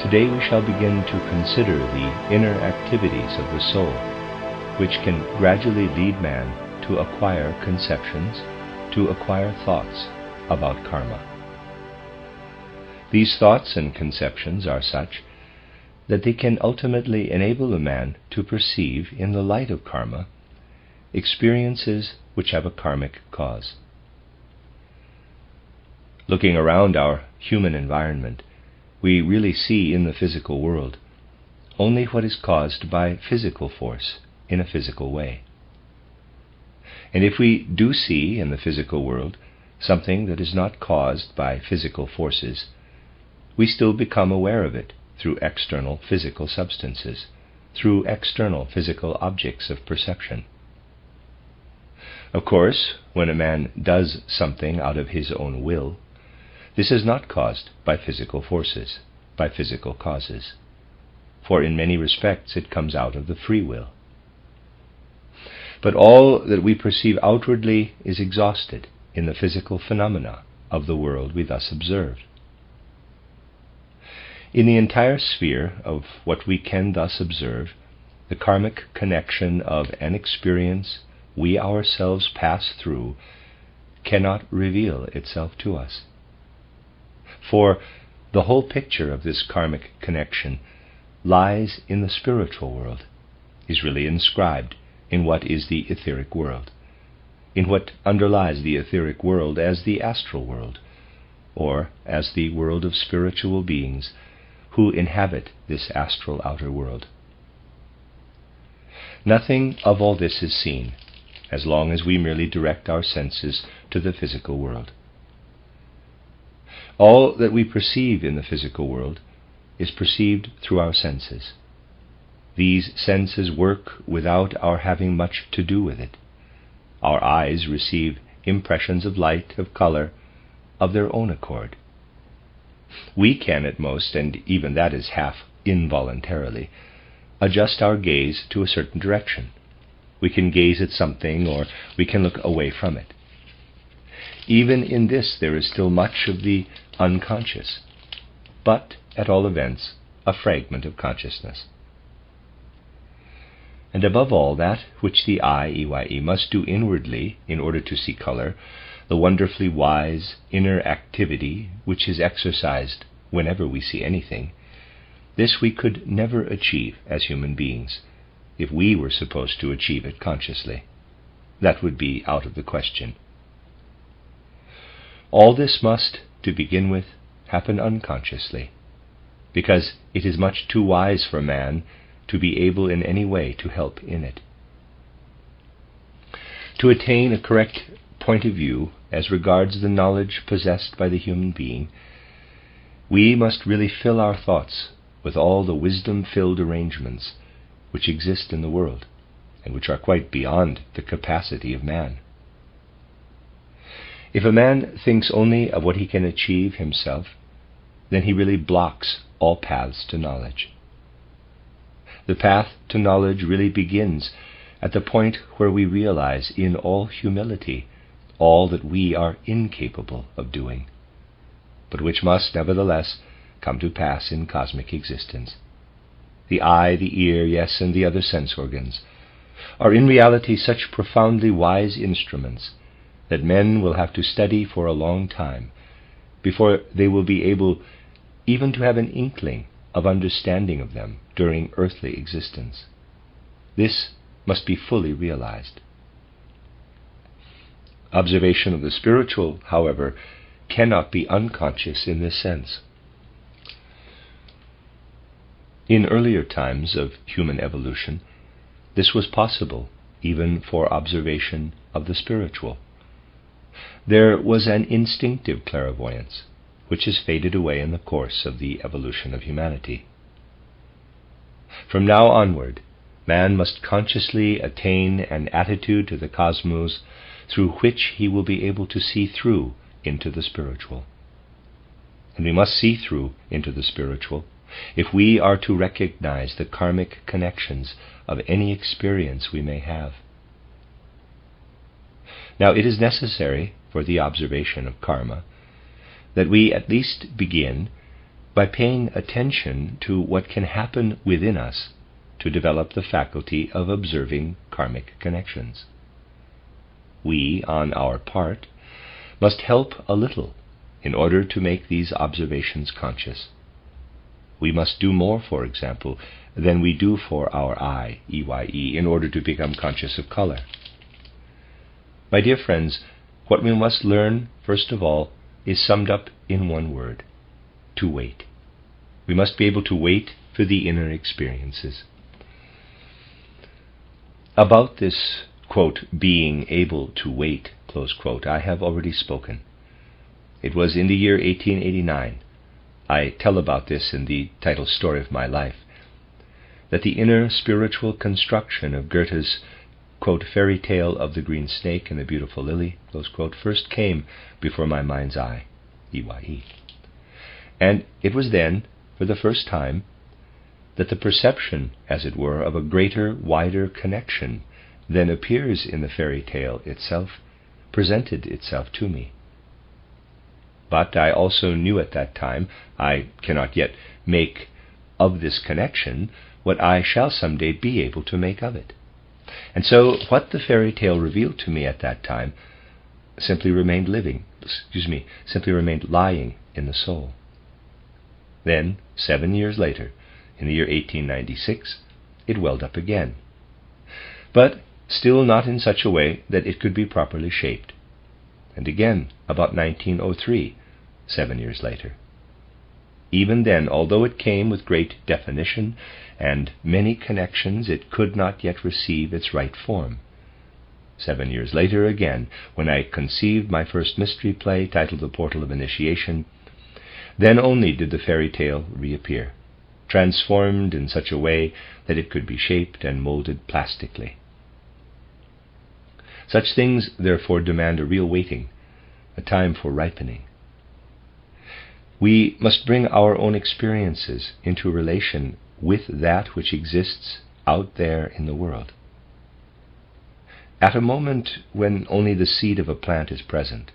Today we shall begin to consider the inner activities of the soul, which can gradually lead man to acquire conceptions, to acquire thoughts about karma. These thoughts and conceptions are such that they can ultimately enable a man to perceive, in the light of karma, experiences which have a karmic cause. Looking around our human environment, we really see in the physical world only what is caused by physical force in a physical way. And if we do see in the physical world something that is not caused by physical forces, we still become aware of it through external physical substances, through external physical objects of perception. Of course, when a man does something out of his own will, this is not caused by physical forces, by physical causes, for in many respects it comes out of the free will. But all that we perceive outwardly is exhausted in the physical phenomena of the world we thus observe. In the entire sphere of what we can thus observe, the karmic connection of an experience we ourselves pass through cannot reveal itself to us. For the whole picture of this karmic connection lies in the spiritual world, is really inscribed in what is the etheric world, in what underlies the etheric world as the astral world, or as the world of spiritual beings who inhabit this astral outer world. Nothing of all this is seen, as long as we merely direct our senses to the physical world. All that we perceive in the physical world is perceived through our senses. These senses work without our having much to do with it. Our eyes receive impressions of light, of color, of their own accord. We can at most, and even that is half involuntarily, adjust our gaze to a certain direction. We can gaze at something, or we can look away from it. Even in this there is still much of the unconscious, but, at all events, a fragment of consciousness. And above all, that which the eye, EYE, must do inwardly in order to see color, the wonderfully wise inner activity which is exercised whenever we see anything, this we could never achieve as human beings, if we were supposed to achieve it consciously. That would be out of the question. All this must, to begin with, happen unconsciously, because it is much too wise for man to be able in any way to help in it. To attain a correct point of view as regards the knowledge possessed by the human being, we must really fill our thoughts with all the wisdom-filled arrangements which exist in the world, and which are quite beyond the capacity of man. If a man thinks only of what he can achieve himself, then he really blocks all paths to knowledge. The path to knowledge really begins at the point where we realize in all humility all that we are incapable of doing, but which must nevertheless come to pass in cosmic existence. The eye, the ear, yes, and the other sense organs are in reality such profoundly wise instruments that men will have to study for a long time before they will be able even to have an inkling of understanding of them during earthly existence. This must be fully realized. Observation of the spiritual, however, cannot be unconscious in this sense. In earlier times of human evolution, this was possible even for observation of the spiritual. There was an instinctive clairvoyance, which has faded away in the course of the evolution of humanity. From now onward, man must consciously attain an attitude to the cosmos through which he will be able to see through into the spiritual. And we must see through into the spiritual if we are to recognize the karmic connections of any experience we may have. Now, it is necessary for the observation of karma that we at least begin by paying attention to what can happen within us to develop the faculty of observing karmic connections. We, on our part, must help a little in order to make these observations conscious. We must do more, for example, than we do for our eye, EYE, in order to become conscious of color. My dear friends, what we must learn, first of all, is summed up in one word: to wait. We must be able to wait for the inner experiences. About this, quote, being able to wait, close quote, I have already spoken. It was in the year 1889, I tell about this in the title story of my life, that the inner spiritual construction of Goethe's, quote, fairy tale of the green snake and the beautiful lily, close quote, first came before my mind's eye, EYE. And it was then, for the first time, that the perception, as it were, of a greater, wider connection than appears in the fairy tale itself, presented itself to me. But I also knew at that time I cannot yet make of this connection what I shall someday be able to make of it. And so what the fairy tale revealed to me at that time simply remained lying in the soul. Then, 7 years later, in the year 1896, it welled up again, but still not in such a way that it could be properly shaped. And again, about 1903, 7 years later. Even then, although it came with great definition and many connections, it could not yet receive its right form. 7 years later again, when I conceived my first mystery play titled The Portal of Initiation, then only did the fairy tale reappear, transformed in such a way that it could be shaped and molded plastically. Such things, therefore, demand a real waiting, a time for ripening. We must bring our own experiences into relation with that which exists out there in the world. At a moment when only the seed of a plant is present,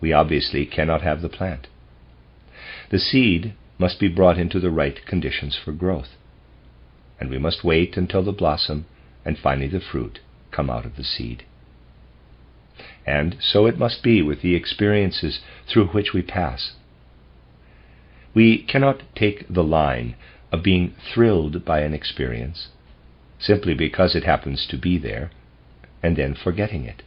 we obviously cannot have the plant. The seed must be brought into the right conditions for growth, and we must wait until the blossom and finally the fruit come out of the seed. And so it must be with the experiences through which we pass. We cannot take the line of being thrilled by an experience simply because it happens to be there, and then forgetting it.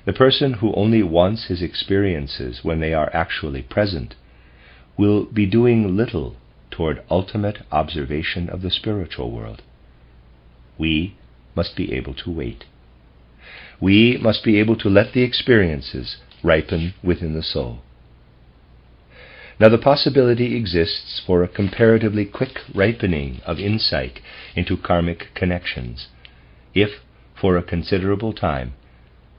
The person who only wants his experiences when they are actually present will be doing little toward ultimate observation of the spiritual world. We must be able to wait. We must be able to let the experiences ripen within the soul. Now, the possibility exists for a comparatively quick ripening of insight into karmic connections, if, for a considerable time,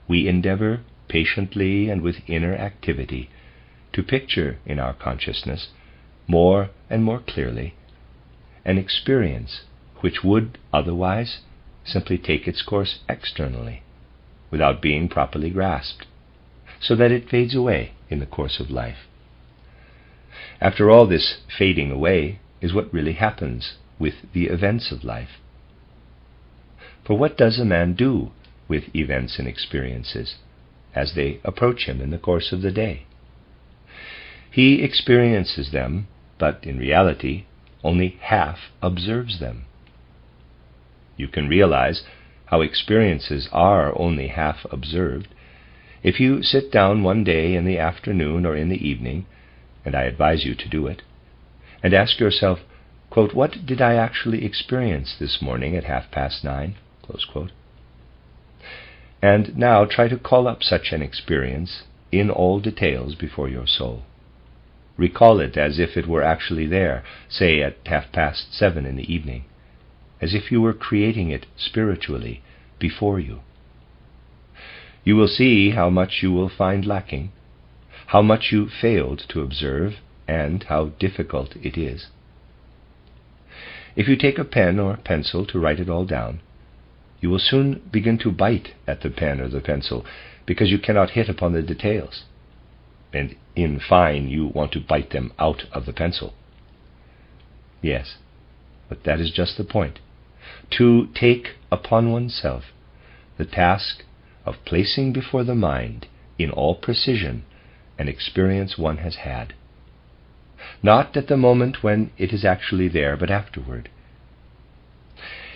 we endeavor patiently and with inner activity to picture in our consciousness more and more clearly an experience which would otherwise simply take its course externally, without being properly grasped, so that it fades away in the course of life. After all, this fading away is what really happens with the events of life. For what does a man do with events and experiences as they approach him in the course of the day? He experiences them, but in reality only half observes them. You can realize how experiences are only half observed if you sit down one day in the afternoon or in the evening, and I advise you to do it, and ask yourself, quote, what did I actually experience this morning at 9:30, close quote. And now try to call up such an experience in all details before your soul. Recall it as if it were actually there, say at 7:30 in the evening, as if you were creating it spiritually before you. You will see how much you will find lacking, how much you failed to observe, and how difficult it is. If you take a pen or pencil to write it all down, you will soon begin to bite at the pen or the pencil because you cannot hit upon the details. and in fine you want to bite them out of the pencil. Yes, but that is just the point. To take upon oneself the task of placing before the mind in all precision an experience one has had. Not at the moment when it is actually there, but afterward.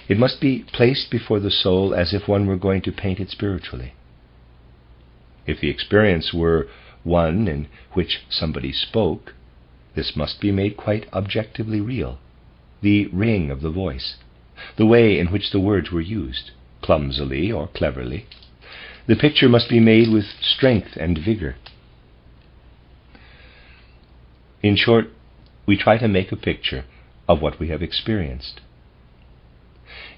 It must be placed before the soul as if one were going to paint it spiritually. If the experience were one in which somebody spoke, this must be made quite objectively real. The ring of the voice, the way in which the words were used, clumsily or cleverly. The picture must be made with strength and vigor. In short, we try to make a picture of what we have experienced.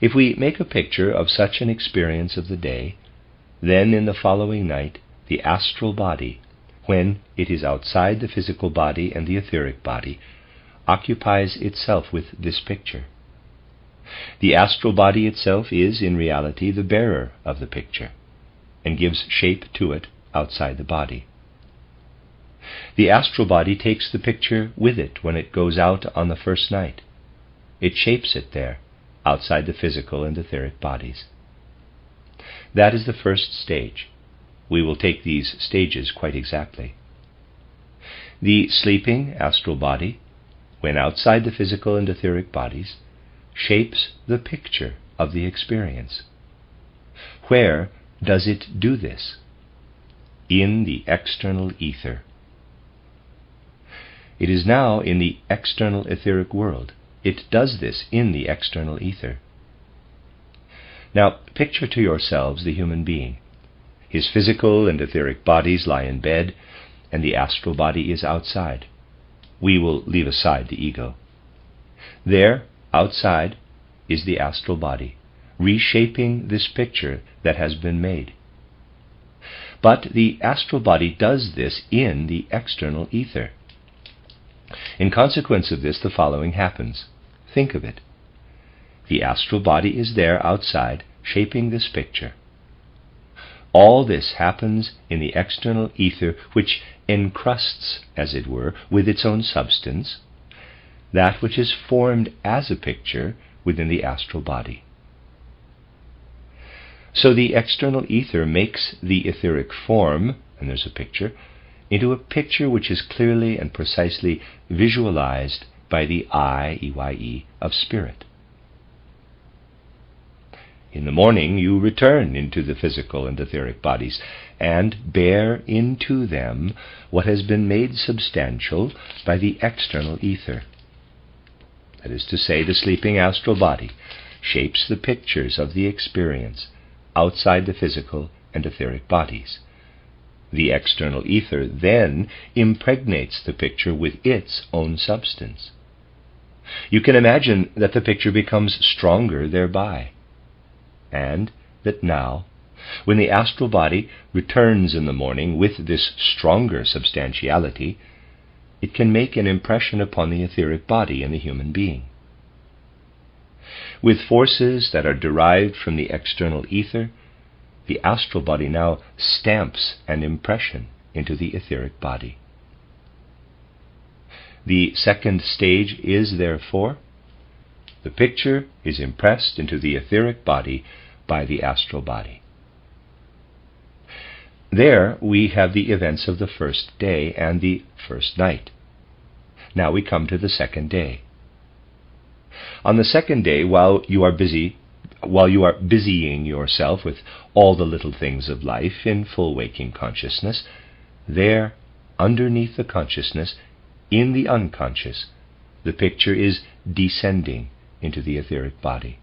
If we make a picture of such an experience of the day, then in the following night, the astral body, when it is outside the physical body and the etheric body, occupies itself with this picture. The astral body itself is, in reality, the bearer of the picture, and gives shape to it outside the body. The astral body takes the picture with it when it goes out on the first night. It shapes it there, outside the physical and etheric bodies. That is the first stage. We will take these stages quite exactly. The sleeping astral body, when outside the physical and etheric bodies, shapes the picture of the experience. Where does it do this? In the external ether. It is now in the external etheric world. It does this in the external ether. Now, picture to yourselves the human being. His physical and etheric bodies lie in bed, and the astral body is outside. We will leave aside the ego. There, outside, is the astral body, reshaping this picture that has been made. But the astral body does this in the external ether. In consequence of this, the following happens. Think of it. The astral body is there outside, shaping this picture. All this happens in the external ether, which encrusts, as it were, with its own substance, that which is formed as a picture within the astral body. So the external ether makes the etheric form, and there's a picture, into a picture which is clearly and precisely visualized by the eye, EYE, of spirit. In the morning you return into the physical and etheric bodies and bear into them what has been made substantial by the external ether. That is to say, the sleeping astral body shapes the pictures of the experience outside the physical and etheric bodies. The external ether then impregnates the picture with its own substance. You can imagine that the picture becomes stronger thereby, and that now, when the astral body returns in the morning with this stronger substantiality, it can make an impression upon the etheric body in the human being. With forces that are derived from the external ether, the astral body now stamps an impression into the etheric body. The second stage is, therefore, the picture is impressed into the etheric body by the astral body. There we have the events of the first day and the first night. Now we come to the second day. On the second day, while you are busying yourself with all the little things of life in full waking consciousness, there, underneath the consciousness, in the unconscious, the picture is descending into the etheric body.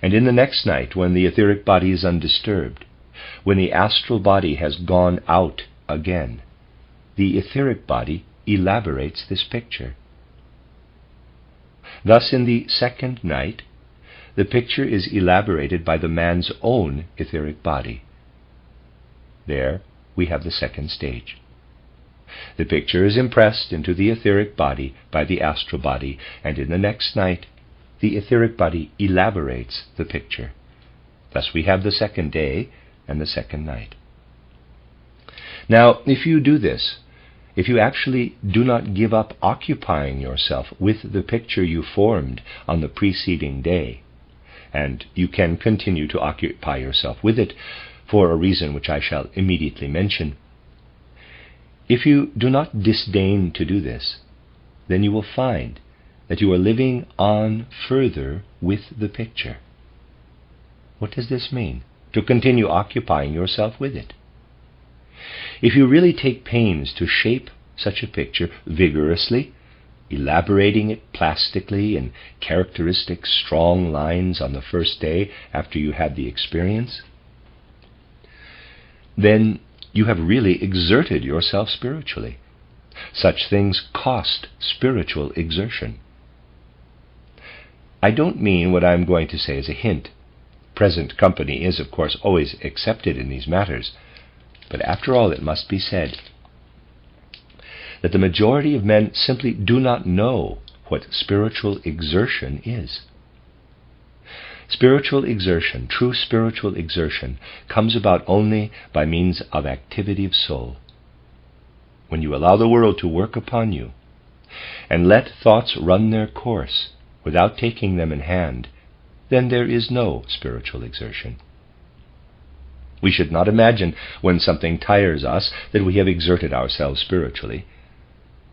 And in the next night, when the etheric body is undisturbed, when the astral body has gone out again, the etheric body elaborates this picture. Thus, in the second night, the picture is elaborated by the man's own etheric body. There we have the second stage. The picture is impressed into the etheric body by the astral body, and in the next night, the etheric body elaborates the picture. Thus we have the second day and the second night. Now, if you do this, if you actually do not give up occupying yourself with the picture you formed on the preceding day, and you can continue to occupy yourself with it for a reason which I shall immediately mention, if you do not disdain to do this, then you will find that you are living on further with the picture. What does this mean? To continue occupying yourself with it. If you really take pains to shape such a picture vigorously, elaborating it plastically in characteristic strong lines on the first day after you had the experience, then you have really exerted yourself spiritually. Such things cost spiritual exertion. I don't mean what I'm going to say as a hint. Present company is, of course, always accepted in these matters. But after all, it must be said that the majority of men simply do not know what spiritual exertion is. Spiritual exertion, true spiritual exertion, comes about only by means of activity of soul. When you allow the world to work upon you, and let thoughts run their course without taking them in hand, then there is no spiritual exertion. We should not imagine when something tires us that we have exerted ourselves spiritually.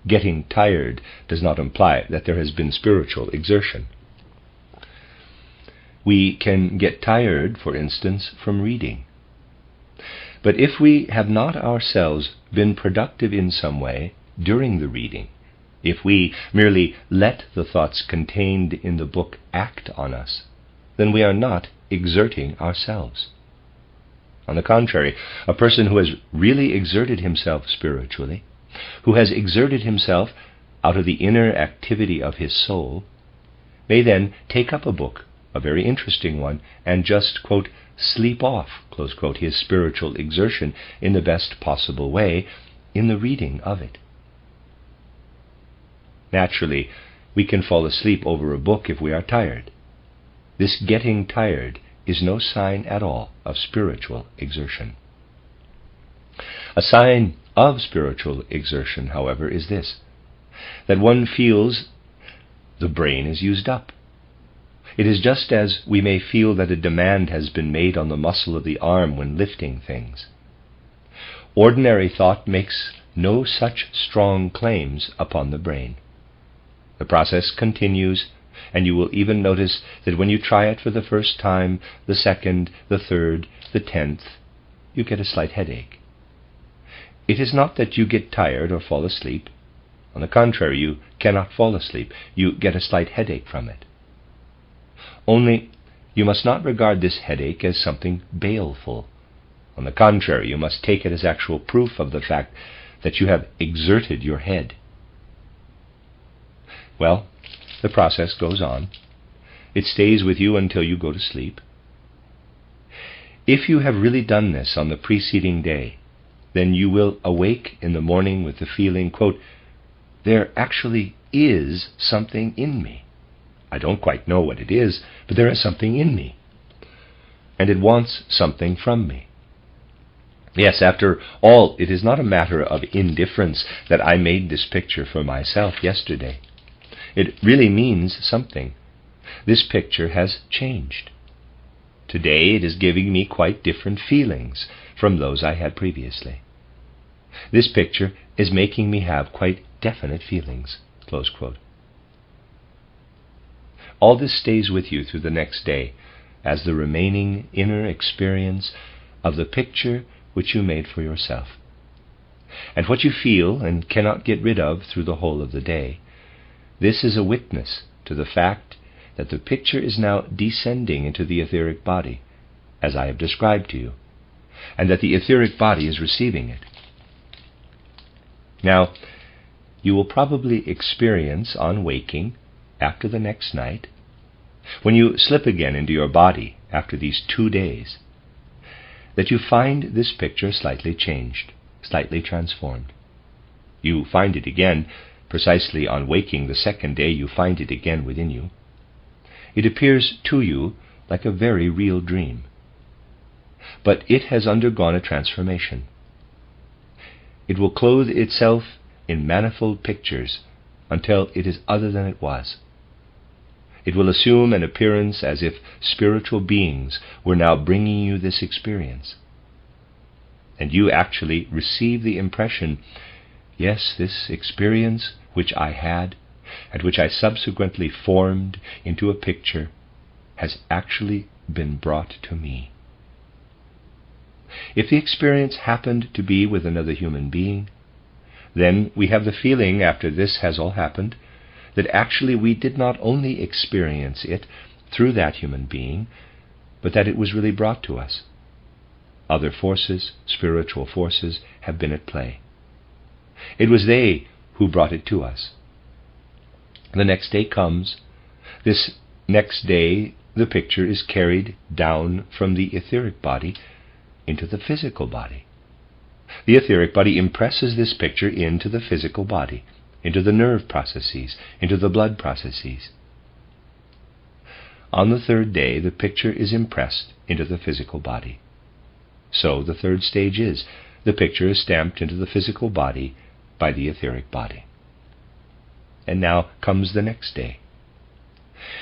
Getting tired does not imply that there has been spiritual exertion. We can get tired, for instance, from reading. But if we have not ourselves been productive in some way during the reading, if we merely let the thoughts contained in the book act on us, then we are not exerting ourselves. On the contrary, a person who has really exerted himself spiritually, who has exerted himself out of the inner activity of his soul, may then take up a book, a very interesting one, and just, quote, sleep off, close quote, his spiritual exertion in the best possible way in the reading of it. Naturally, we can fall asleep over a book if we are tired. This getting tired is no sign at all of spiritual exertion. A sign of spiritual exertion, however, is this, that one feels the brain is used up. It is just as we may feel that a demand has been made on the muscle of the arm when lifting things. Ordinary thought makes no such strong claims upon the brain. The process continues, and you will even notice that when you try it for the first time, the second, the third, the 10th, you get a slight headache. It is not that you get tired or fall asleep. On the contrary, you cannot fall asleep. You get a slight headache from it. Only, you must not regard this headache as something baleful. On the contrary, you must take it as actual proof of the fact that you have exerted your head. Well, the process goes on. It stays with you until you go to sleep. If you have really done this on the preceding day, then you will awake in the morning with the feeling, quote, there actually is something in me. I don't quite know what it is, but there is something in me, and it wants something from me. Yes, after all, it is not a matter of indifference that I made this picture for myself yesterday. It really means something. This picture has changed. Today it is giving me quite different feelings from those I had previously. This picture is making me have quite definite feelings, close quote. All this stays with you through the next day as the remaining inner experience of the picture which you made for yourself. And what you feel and cannot get rid of through the whole of the day, this is a witness to the fact that the picture is now descending into the etheric body, as I have described to you, and that the etheric body is receiving it. Now, you will probably experience on waking after the next night, when you slip again into your body after these 2 days, that you find this picture slightly changed, slightly transformed. You find it again precisely on waking the second day. You find it again within you. It appears to you like a very real dream, but it has undergone a transformation. it will clothe itself in manifold pictures until it is other than it was. It will assume an appearance as if spiritual beings were now bringing you this experience. And you actually receive the impression, yes, this experience which I had, and which I subsequently formed into a picture, has actually been brought to me. If the experience happened to be with another human being, then we have the feeling, after this has all happened, that actually we did not only experience it through that human being, but that it was really brought to us. Other forces, spiritual forces, have been at play. It was they who brought it to us. The next day comes. This next day, the picture is carried down from the etheric body into the physical body. The etheric body impresses this picture into the physical body, into the nerve processes, into the blood processes. On the third day, the picture is impressed into the physical body. So the third stage is, the picture is stamped into the physical body by the etheric body. And now comes the next day.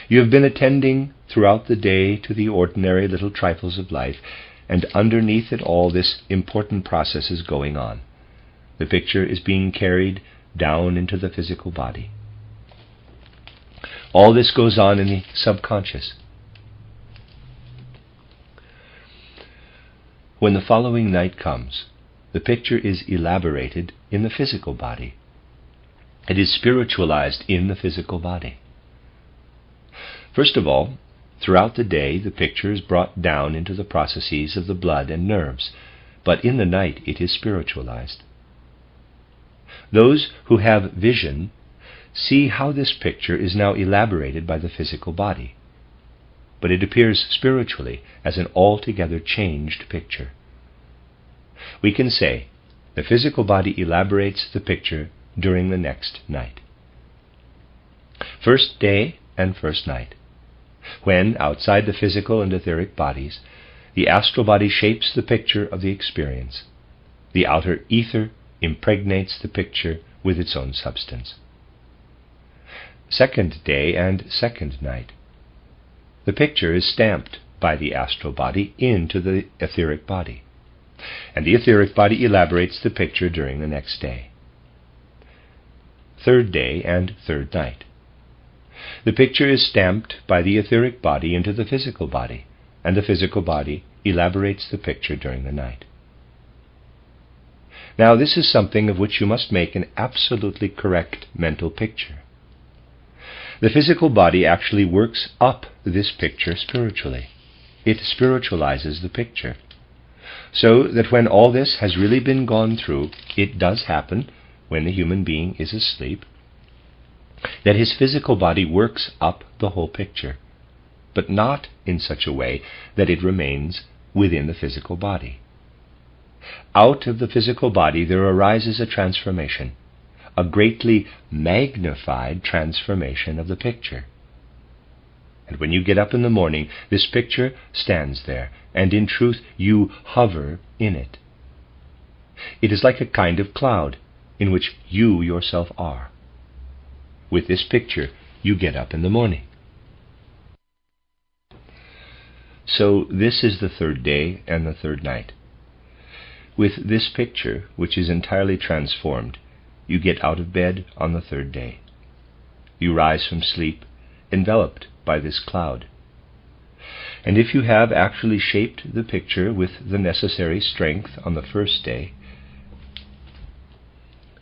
You have been attending throughout the day to the ordinary little trifles of life, and underneath it all this important process is going on. The picture is being carried down into the physical body. All this goes on in the subconscious. When the following night comes, the picture is elaborated in the physical body. It is spiritualized in the physical body. First of all, throughout the day, the picture is brought down into the processes of the blood and nerves, but in the night it is spiritualized. Those who have vision see how this picture is now elaborated by the physical body, but it appears spiritually as an altogether changed picture. We can say the physical body elaborates the picture during the next night. First day and first night, when, outside the physical and etheric bodies, the astral body shapes the picture of the experience, the outer ether impregnates the picture with its own substance. Second day and second night, the picture is stamped by the astral body into the etheric body, and the etheric body elaborates the picture during the next day. Third day and third night, the picture is stamped by the etheric body into the physical body, and the physical body elaborates the picture during the night. Now, this is something of which you must make an absolutely correct mental picture. The physical body actually works up this picture spiritually. It spiritualizes the picture. So that when all this has really been gone through, it does happen when the human being is asleep, that his physical body works up the whole picture, but not in such a way that it remains within the physical body. Out of the physical body there arises a transformation, a greatly magnified transformation of the picture. And when you get up in the morning, this picture stands there, and in truth you hover in it. It is like a kind of cloud in which you yourself are. With this picture, you get up in the morning. So this is the third day and the third night. With this picture, which is entirely transformed, you get out of bed on the third day. You rise from sleep, enveloped by this cloud. And if you have actually shaped the picture with the necessary strength on the first day,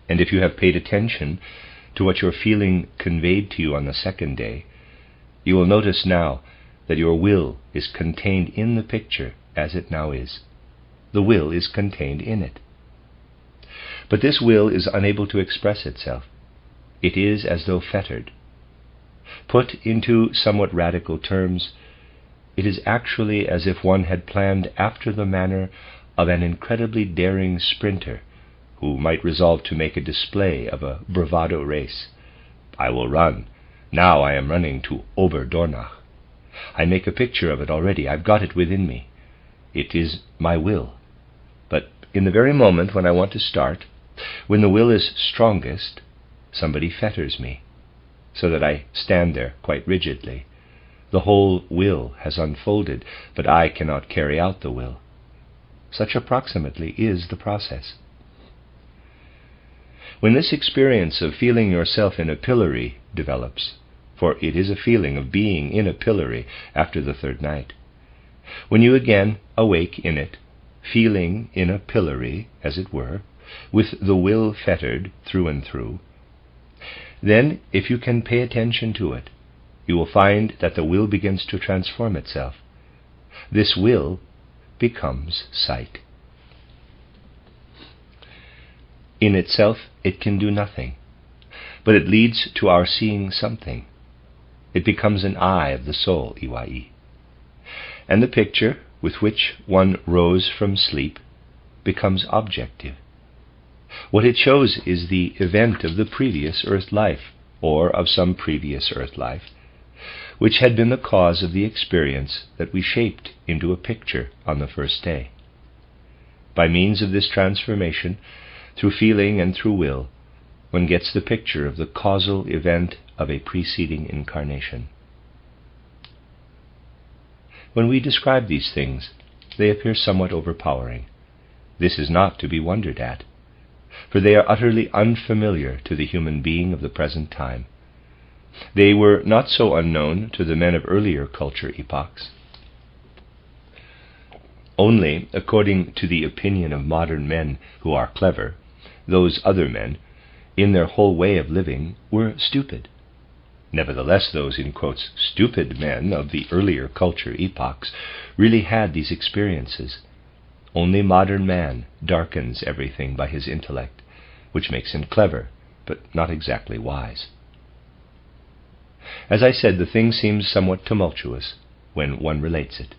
and if you have paid attention to what your feeling conveyed to you on the second day, you will notice now that your will is contained in the picture as it now is. The will is contained in it. But this will is unable to express itself. It is as though fettered. Put into somewhat radical terms, it is actually as if one had planned after the manner of an incredibly daring sprinter who might resolve to make a display of a bravado race. I will run. Now I am running to Oberdornach. I make a picture of it already. I've got it within me. It is my will. But in the very moment when I want to start, When the will is strongest, somebody fetters me, so that I stand there quite rigidly. The whole will has unfolded, but I cannot carry out the will. Such approximately is the process. When this experience of feeling yourself in a pillory develops, for it is a feeling of being in a pillory after the third night, when you again awake in it, feeling in a pillory, as it were, with the will fettered through and through, then, if you can pay attention to it, you will find that the will begins to transform itself. This will becomes sight. In itself, it can do nothing, but it leads to our seeing something. It becomes an eye of the soul, Iwai. And the picture with which one rose from sleep becomes objective. What it shows is the event of the previous earth life, or of some previous earth life, which had been the cause of the experience that we shaped into a picture on the first day. By means of this transformation, through feeling and through will, one gets the picture of the causal event of a preceding incarnation. When we describe these things, they appear somewhat overpowering. This is not to be wondered at, for they are utterly unfamiliar to the human being of the present time. They were not so unknown to the men of earlier culture epochs. Only, according to the opinion of modern men who are clever, those other men, in their whole way of living, were stupid. Nevertheless, those, in quotes, stupid men of the earlier culture epochs really had these experiences. Only modern man darkens everything by his intellect, which makes him clever, but not exactly wise. As I said, the thing seems somewhat tumultuous when one relates it.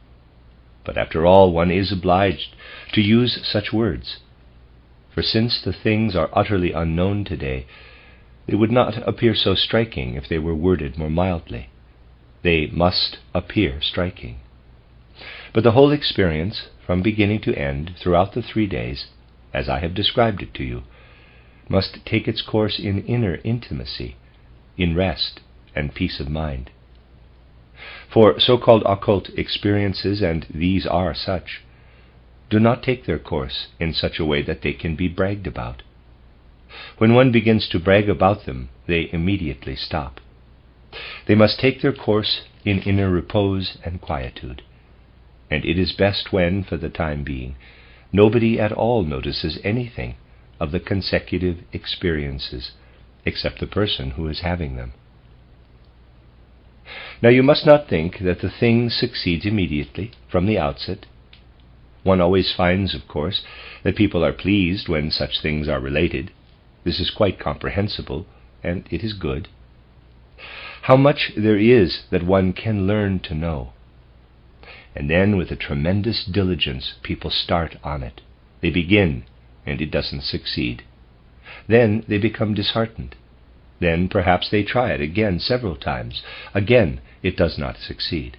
But after all, one is obliged to use such words, for since the things are utterly unknown today, they would not appear so striking if they were worded more mildly. They must appear striking. But the whole experience, from beginning to end, throughout the 3 days, as I have described it to you, must take its course in inner intimacy, in rest and peace of mind. For so-called occult experiences, and these are such, do not take their course in such a way that they can be bragged about. When one begins to brag about them, they immediately stop. They must take their course in inner repose and quietude, and it is best when, for the time being, nobody at all notices anything of the consecutive experiences, except the person who is having them. Now you must not think that the thing succeeds immediately, from the outset. One always finds, of course, that people are pleased when such things are related. This is quite comprehensible, and it is good. How much there is that one can learn to know. And then, with a tremendous diligence, people start on it. They begin, and it doesn't succeed. Then they become disheartened. Then perhaps they try it again several times. Again, it does not succeed.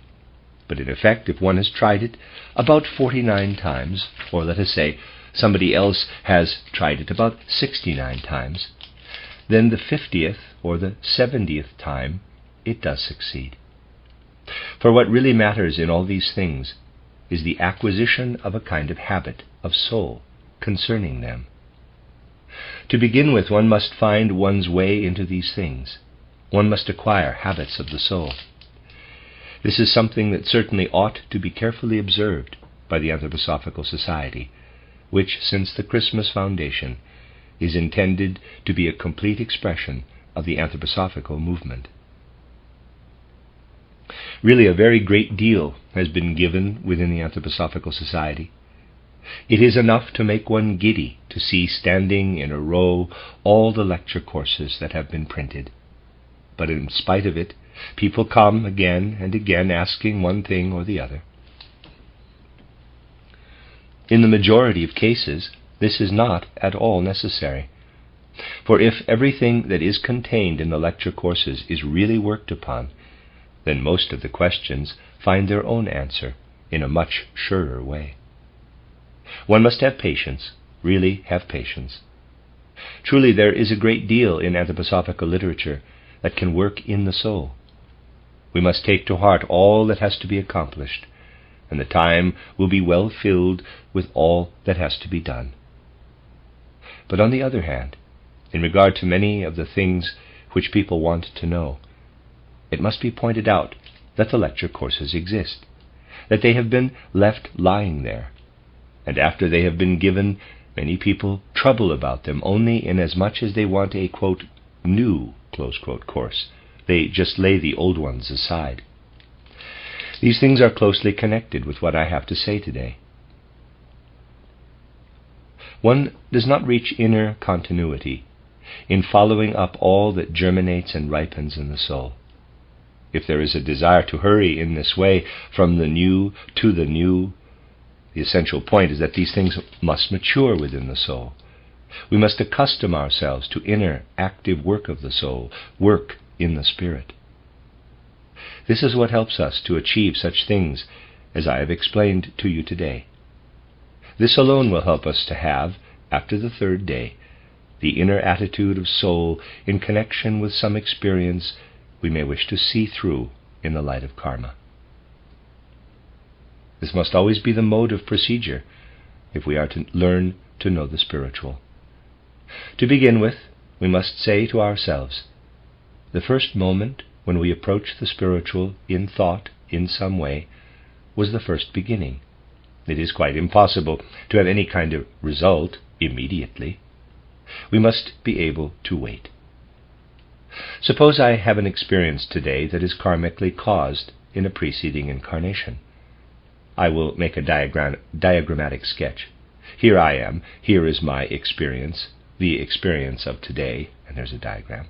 But in effect, if one has tried it about 49 times, or let us say, somebody else has tried it about 69 times, then the 50th or the 70th time it does succeed. For what really matters in all these things is the acquisition of a kind of habit of soul concerning them. To begin with, one must find one's way into these things. One must acquire habits of the soul. This is something that certainly ought to be carefully observed by the Anthroposophical Society, which, since the Christmas foundation, is intended to be a complete expression of the anthroposophical movement. Really, a very great deal has been given within the Anthroposophical Society. It is enough to make one giddy to see standing in a row all the lecture courses that have been printed. But in spite of it, people come again and again asking one thing or the other. In the majority of cases, this is not at all necessary. For if everything that is contained in the lecture courses is really worked upon, then most of the questions find their own answer in a much surer way. One must have patience, really have patience. Truly, there is a great deal in anthroposophical literature that can work in the soul. We must take to heart all that has to be accomplished, and the time will be well filled with all that has to be done. But on the other hand, in regard to many of the things which people want to know, it must be pointed out that the lecture courses exist, that they have been left lying there, and after they have been given, many people trouble about them only inasmuch as they want a, quote, new, close quote, course. They just lay the old ones aside. These things are closely connected with what I have to say today. One does not reach inner continuity in following up all that germinates and ripens in the soul. If there is a desire to hurry in this way from the new to the new, the essential point is that these things must mature within the soul. We must accustom ourselves to inner, active work of the soul, work in the spirit. This is what helps us to achieve such things as I have explained to you today. This alone will help us to have, after the third day, the inner attitude of soul in connection with some experience we may wish to see through in the light of karma. This must always be the mode of procedure if we are to learn to know the spiritual. To begin with, we must say to ourselves, the first moment when we approach the spiritual in thought in some way was the first beginning. It is quite impossible to have any kind of result immediately. We must be able to wait. Suppose I have an experience today that is karmically caused in a preceding incarnation. I will make a diagrammatic sketch. Here I am, here is my experience, the experience of today, and there's a diagram.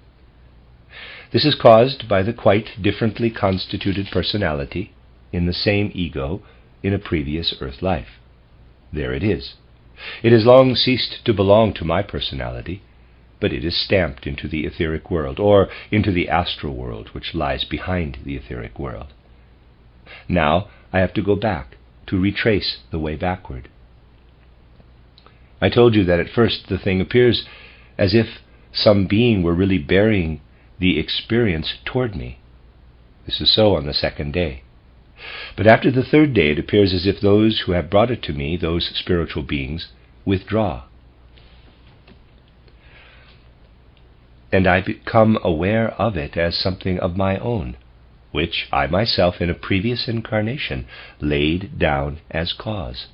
This is caused by the quite differently constituted personality in the same ego in a previous earth life. There it is. It has long ceased to belong to my personality, but it is stamped into the etheric world, or into the astral world, which lies behind the etheric world. Now I have to go back to retrace the way backward. I told you that at first the thing appears as if some being were really bearing the experience toward me. This is so on the second day. But after the third day, it appears as if those who have brought it to me, those spiritual beings, withdraw. And I become aware of it as something of my own, which I myself in a previous incarnation laid down as cause.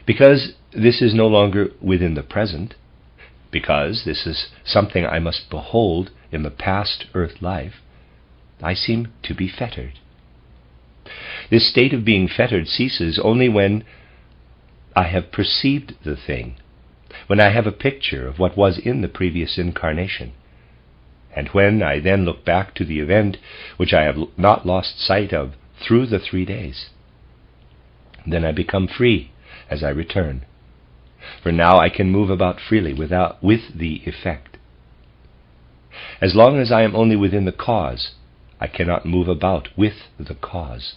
Because this is no longer within the present, because this is something I must behold in the past earth life, I seem to be fettered. This state of being fettered ceases only when I have perceived the thing, when I have a picture of what was in the previous incarnation, and when I then look back to the event which I have not lost sight of through the 3 days. Then I become free as I return, for now I can move about freely with the effect. As long as I am only within the cause, I cannot move about with the cause.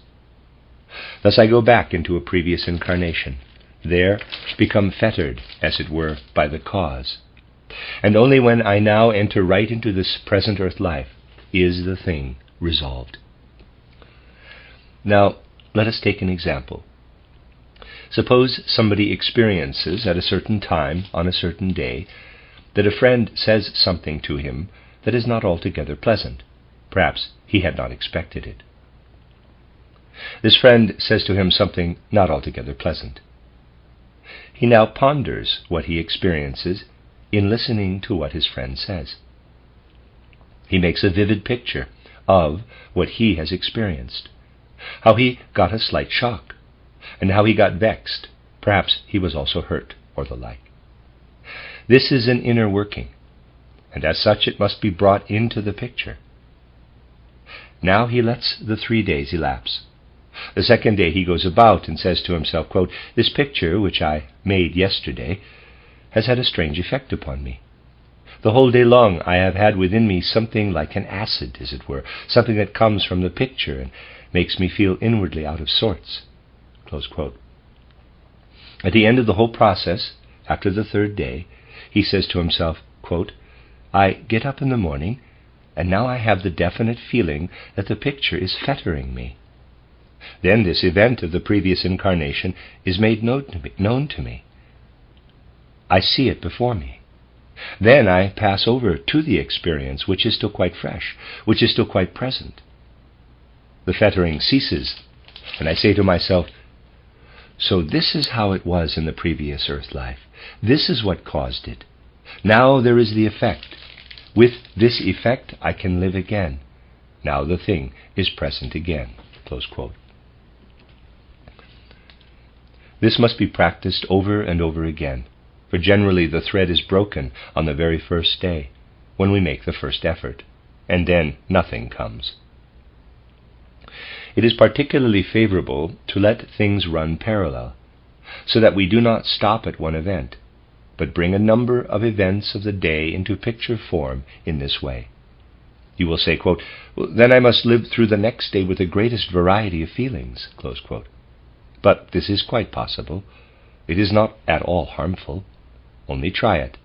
Thus I go back into a previous incarnation, there become fettered, as it were, by the cause. And only when I now enter right into this present earth life is the thing resolved. Now, let us take an example. Suppose somebody experiences at a certain time, on a certain day, that a friend says something to him that is not altogether pleasant. Perhaps he had not expected it. This friend says to him something not altogether pleasant. He now ponders what he experiences in listening to what his friend says. He makes a vivid picture of what he has experienced, how he got a slight shock, and how he got vexed. Perhaps he was also hurt, or the like. This is an inner working, and as such it must be brought into the picture. Now he lets the 3 days elapse. The second day he goes about and says to himself, quote, "This picture, which I made yesterday, has had a strange effect upon me. The whole day long I have had within me something like an acid, as it were, something that comes from the picture and makes me feel inwardly out of sorts." Close quote. At the end of the whole process, after the third day, he says to himself, quote, "I get up in the morning, and now I have the definite feeling that the picture is fettering me. Then this event of the previous incarnation is made known to me. I see it before me. Then I pass over to the experience, which is still quite fresh, which is still quite present. The fettering ceases, and I say to myself, so this is how it was in the previous earth life. This is what caused it. Now there is the effect. With this effect I can live again. Now the thing is present again." Close quote. This must be practiced over and over again, for generally the thread is broken on the very first day, when we make the first effort, and then nothing comes. It is particularly favorable to let things run parallel, so that we do not stop at one event, but bring a number of events of the day into picture form in this way. You will say, quote, "Well, then I must live through the next day with the greatest variety of feelings." Close quote. But this is quite possible. It is not at all harmful. Only try it.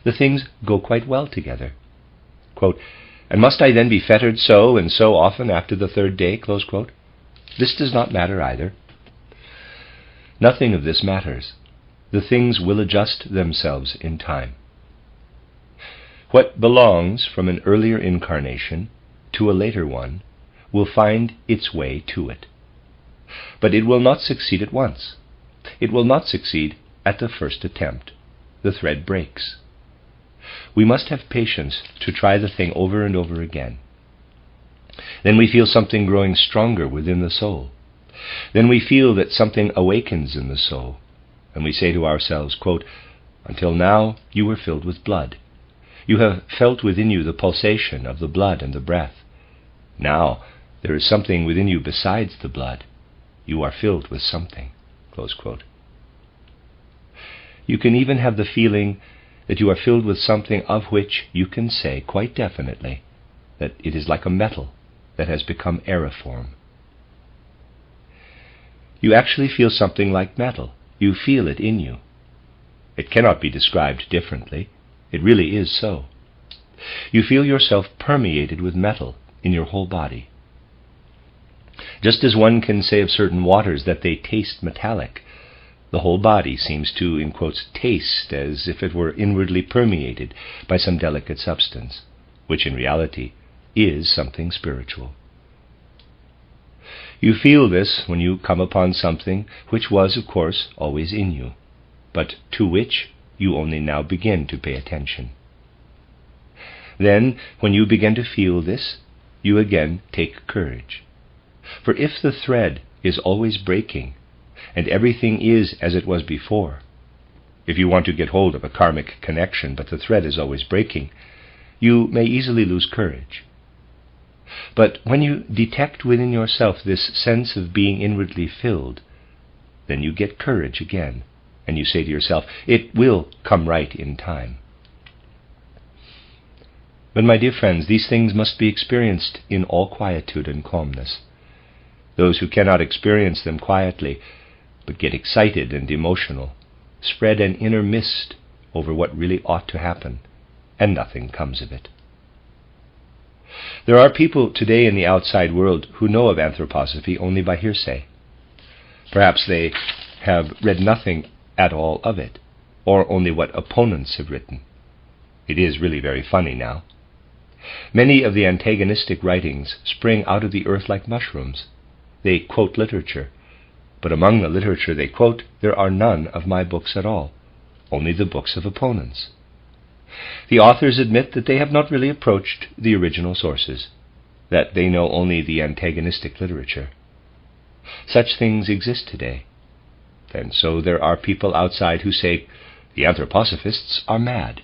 The things go quite well together. Quote, "And must I then be fettered so and so often after the third day?" Close quote. This does not matter either. Nothing of this matters. The things will adjust themselves in time. What belongs from an earlier incarnation to a later one will find its way to it. But it will not succeed at once. It will not succeed at the first attempt. The thread breaks. We must have patience to try the thing over and over again. Then we feel something growing stronger within the soul. Then we feel that something awakens in the soul, and we say to ourselves, quote, "Until now you were filled with blood. You have felt within you the pulsation of the blood and the breath. Now there is something within you besides the blood. You are filled with something." Close quote. You can even have the feeling that you are filled with something of which you can say quite definitely that it is like a metal that has become aeriform. You actually feel something like metal. You feel it in you. It cannot be described differently. It really is so. You feel yourself permeated with metal in your whole body. Just as one can say of certain waters that they taste metallic, the whole body seems to, in quotes, taste as if it were inwardly permeated by some delicate substance, which in reality is something spiritual. You feel this when you come upon something which was, of course, always in you, but to which you only now begin to pay attention. Then, when you begin to feel this, you again take courage. For if the thread is always breaking, and everything is as it was before, if you want to get hold of a karmic connection but the thread is always breaking, you may easily lose courage. But when you detect within yourself this sense of being inwardly filled, then you get courage again, and you say to yourself, it will come right in time. But my dear friends, these things must be experienced in all quietude and calmness. Those who cannot experience them quietly, but get excited and emotional, spread an inner mist over what really ought to happen, and nothing comes of it. There are people today in the outside world who know of anthroposophy only by hearsay. Perhaps they have read nothing at all of it, or only what opponents have written. It is really very funny now. Many of the antagonistic writings spring out of the earth like mushrooms. They quote literature, but among the literature they quote, there are none of my books at all, only the books of opponents. The authors admit that they have not really approached the original sources, that they know only the antagonistic literature. Such things exist today. And so there are people outside who say, the anthroposophists are mad.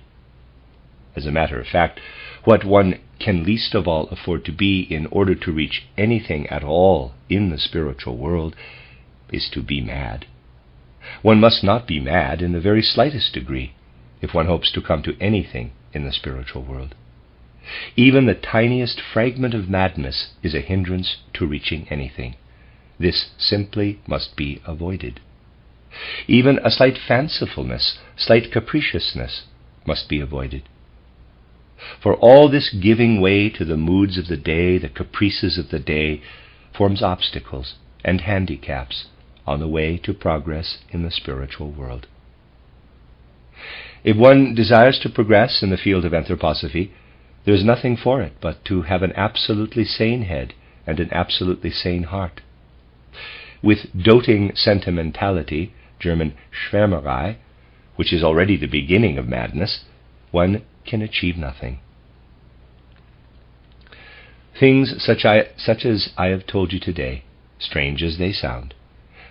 As a matter of fact, what one can least of all afford to be in order to reach anything at all in the spiritual world is to be mad. One must not be mad in the very slightest degree if one hopes to come to anything in the spiritual world. Even the tiniest fragment of madness is a hindrance to reaching anything. This simply must be avoided. Even a slight fancifulness, slight capriciousness, must be avoided. For all this giving way to the moods of the day, the caprices of the day, forms obstacles and handicaps on the way to progress in the spiritual world. If one desires to progress in the field of anthroposophy, there is nothing for it but to have an absolutely sane head and an absolutely sane heart. With doting sentimentality, German Schwärmerei, which is already the beginning of madness, one can achieve nothing. Things such as I have told you today, strange as they sound,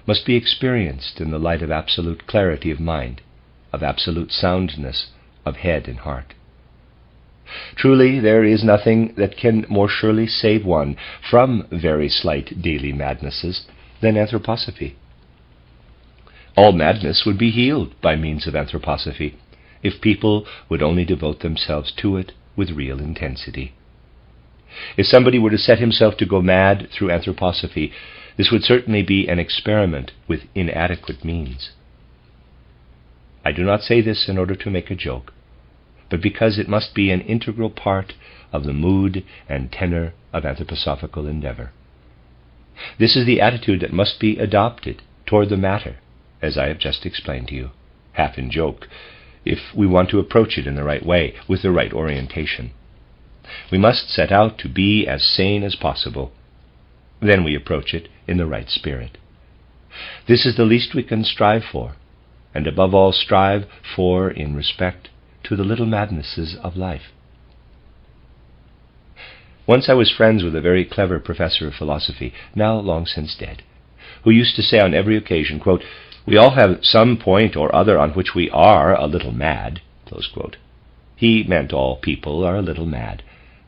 must be experienced in the light of absolute clarity of mind, of absolute soundness of head and heart. Truly, there is nothing that can more surely save one from very slight daily madnesses than anthroposophy. All madness would be healed by means of anthroposophy, if people would only devote themselves to it with real intensity. If somebody were to set himself to go mad through anthroposophy, this would certainly be an experiment with inadequate means. I do not say this in order to make a joke, but because it must be an integral part of the mood and tenor of anthroposophical endeavor. This is the attitude that must be adopted toward the matter, as I have just explained to you, half in joke, if we want to approach it in the right way, with the right orientation. We must set out to be as sane as possible. Then we approach it in the right spirit. This is the least we can strive for, and above all strive for in respect to the little madnesses of life. Once I was friends with a very clever professor of philosophy, now long since dead, who used to say on every occasion, quote, "We all have some point or other on which we are a little mad," close quote. He meant all people are a little mad,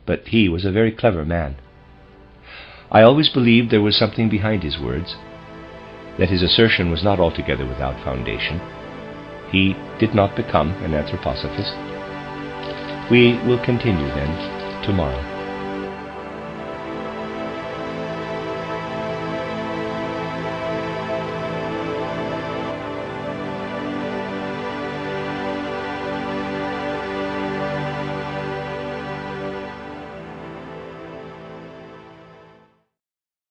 but he was a very clever man. I always believed there was something behind his words, that his assertion was not altogether without foundation. He did not become an anthroposophist. We will continue then tomorrow.